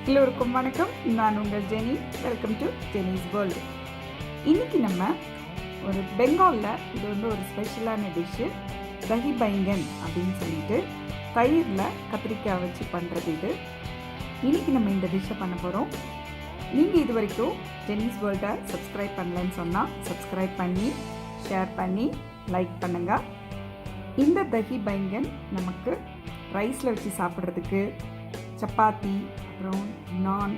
எல்லோருக்கும் வணக்கம். நான் உங்கள் Jenny. Welcome to Jenny's world. இன்றைக்கி நம்ம ஒரு பெங்காலில் இது ஒரு ஸ்பெஷலான டிஷ்ஷு தஹி பைங்கன் அப்படின்னு சொல்லிட்டு தயிரில் கத்திரிக்காய் வச்சு பண்ணுறது இது. இன்றைக்கி நம்ம இந்த டிஷ்ஷை பண்ண போகிறோம். நீங்கள் இது வரைக்கும் ஜெனிஸ் வேர்ல்டை சப்ஸ்கிரைப் பண்ணலன்னு சொன்னால் சப்ஸ்கிரைப் பண்ணி ஷேர் பண்ணி லைக் பண்ணுங்கள். இந்த தஹி பைங்கன் நமக்கு ரைஸில் வச்சு சாப்பிட்றதுக்கு, சப்பாத்தி, அப்புறம் நான்,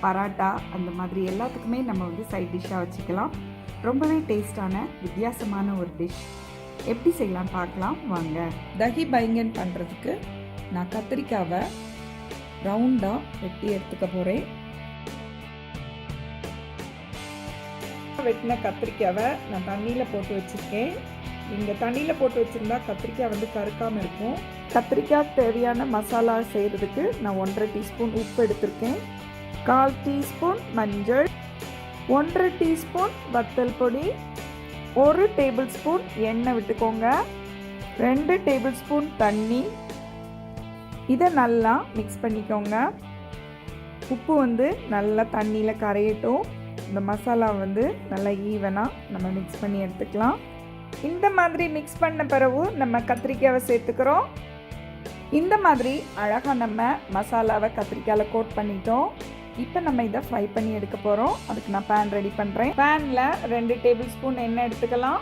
பராட்டா அந்த மாதிரி எல்லாத்துக்குமே நம்ம சைட் டிஷ்ஷாக வச்சுக்கலாம். ரொம்பவே டேஸ்டான வித்தியாசமான ஒரு டிஷ். எப்படி செய்யலாம் பார்க்கலாம் வாங்க. தஹி பைங்கன் பண்ணுறதுக்கு நான் கத்திரிக்காவை ரவுண்டாக வெட்டி எடுத்துக்க போகிறேன். வெட்டின கத்திரிக்காவை நான் தண்ணியில் போட்டு வச்சுருக்கேன். நீங்கள் தண்ணியில் போட்டு வச்சுருந்தா கத்திரிக்காய் கருக்காமல் இருக்கும். கத்திரிக்காய் தேவையான மசாலா செய்கிறதுக்கு நான் 1.5 டீஸ்பூன் உப்பு எடுத்திருக்கேன், 1/4 டீஸ்பூன் மஞ்சள், 1 டீஸ்பூன் வத்தல் பொடி, 1 டேபிள் ஸ்பூன் எண்ணெய் விட்டுக்கோங்க, 2 டேபிள் ஸ்பூன் தண்ணி. இதை நல்லா மிக்ஸ் பண்ணிக்கோங்க. உப்பு நல்லா தண்ணியில் கரையட்டும். இந்த மசாலா நல்லா ஈவனாக நம்ம மிக்ஸ் பண்ணி எடுத்துக்கலாம். இந்த மாதிரி மிக்ஸ் பண்ண பிறகு நம்ம கத்திரிக்காவை சேர்த்துக்கிறோம். இந்த மாதிரி அழகாக நம்ம மசாலாவை கத்திரிக்காயில் கோட் பண்ணிட்டோம். இப்போ நம்ம இதை ஃப்ரை பண்ணி எடுக்க போகிறோம். அதுக்கு நான் பேன் ரெடி பண்ணுறேன். பேனில் 2 டேபிள் ஸ்பூன் எண்ணெய் எடுத்துக்கலாம்.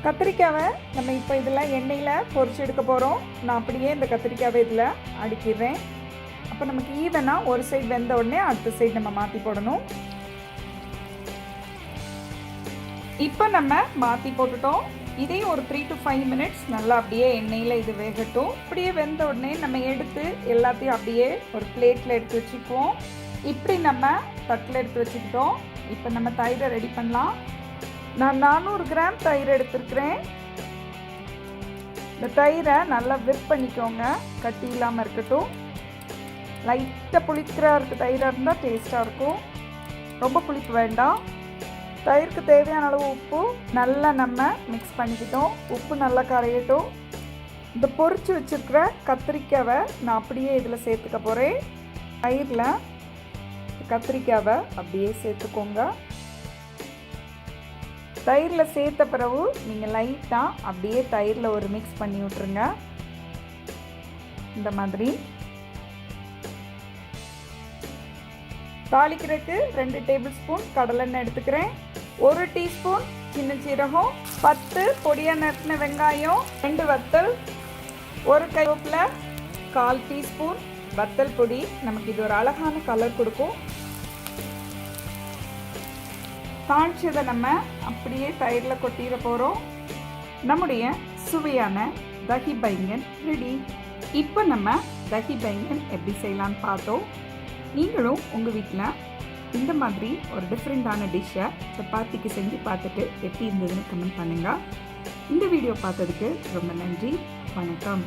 கத்திரிக்காவை நம்ம இப்போ இதில் எண்ணெயில் பொரிச்சு எடுக்க போகிறோம். நான் அப்படியே இந்த கத்திரிக்காவை இதில் அடுக்கிடுறேன். அப்போ நமக்கு ஈவனாக ஒரு சைடு வெந்த உடனே அடுத்த சைடு நம்ம மாற்றி போடணும். இப்போ நம்ம மாற்றி போட்டுட்டோம். இதையும் ஒரு 3 to 5 மினிட்ஸ் நல்லா அப்படியே எண்ணெயில் இது வேகட்டும். அப்படியே வெந்த உடனே நம்ம எடுத்து எல்லாத்தையும் அப்படியே ஒரு பிளேட்டில் எடுத்து வச்சுக்குவோம். இப்படி நம்ம தட்டில் எடுத்து வச்சுக்கிட்டோம். இப்போ நம்ம தயிரை ரெடி பண்ணலாம். நான் 400 கிராம் தயிர் எடுத்துருக்கிறேன். இந்த தயிரை நல்லா விப் பண்ணிக்கோங்க, கட்டி இல்லாமல் இருக்கட்டும். லைட்டாக புளிக்கிற தயிராக இருந்தால் டேஸ்ட்டாக இருக்கும். ரொம்ப புளிப்பு வேண்டாம். தயிருக்கு தேவையான அளவு உப்பு நல்லா நம்ம மிக்ஸ் பண்ணிக்கிட்டோம். உப்பு நல்லா கரையட்டும். இந்த பொரிச்சு வச்சுருக்கிற கத்திரிக்காவை நான் அப்படியே இதில் சேர்த்துக்க போகிறேன். தயிரில் கத்திரிக்காவை அப்படியே சேர்த்துக்கோங்க. தயிரில் சேர்த்த பிறகு நீங்கள் லைட்டாக அப்படியே தயிரில் ஒரு மிக்ஸ் பண்ணி விட்ருங்க. இந்த மாதிரி தாளிக்கிறதுக்கு 2 டேபிள் ஸ்பூன் கடலெண்ணெய் எடுத்துக்கிறேன், 1 டீஸ்பூன் சின்ன சீரகம், 10 பொடியாக நறுக்கின வெங்காயம், 2 வத்தல், 1 கருவேப்பிலை, 1/4 டீஸ்பூன் வத்தல் பொடி. நமக்கு இது ஒரு அழகான கலர் கொடுக்கும். தாளிச்சதை நம்ம அப்படியே தயிரில் கொட்டிட போகிறோம். நம்முடைய சுவையான தஹி பைங்கன் ரெடி. இப்போ நம்ம தஹி பைங்கன் எப்படி செய்யலான்னு பார்த்தோம். நீங்களும் உங்கள் வீட்டில் இந்த மாதிரி ஒரு டிஃப்ரெண்ட்டான டிஷ்ஷை சப்பாத்திக்கு செஞ்சு பார்த்துட்டு எப்படி இருந்ததுன்னு கமெண்ட் பண்ணுங்கள். இந்த வீடியோ பார்த்ததுக்கு ரொம்ப நன்றி. வணக்கம்.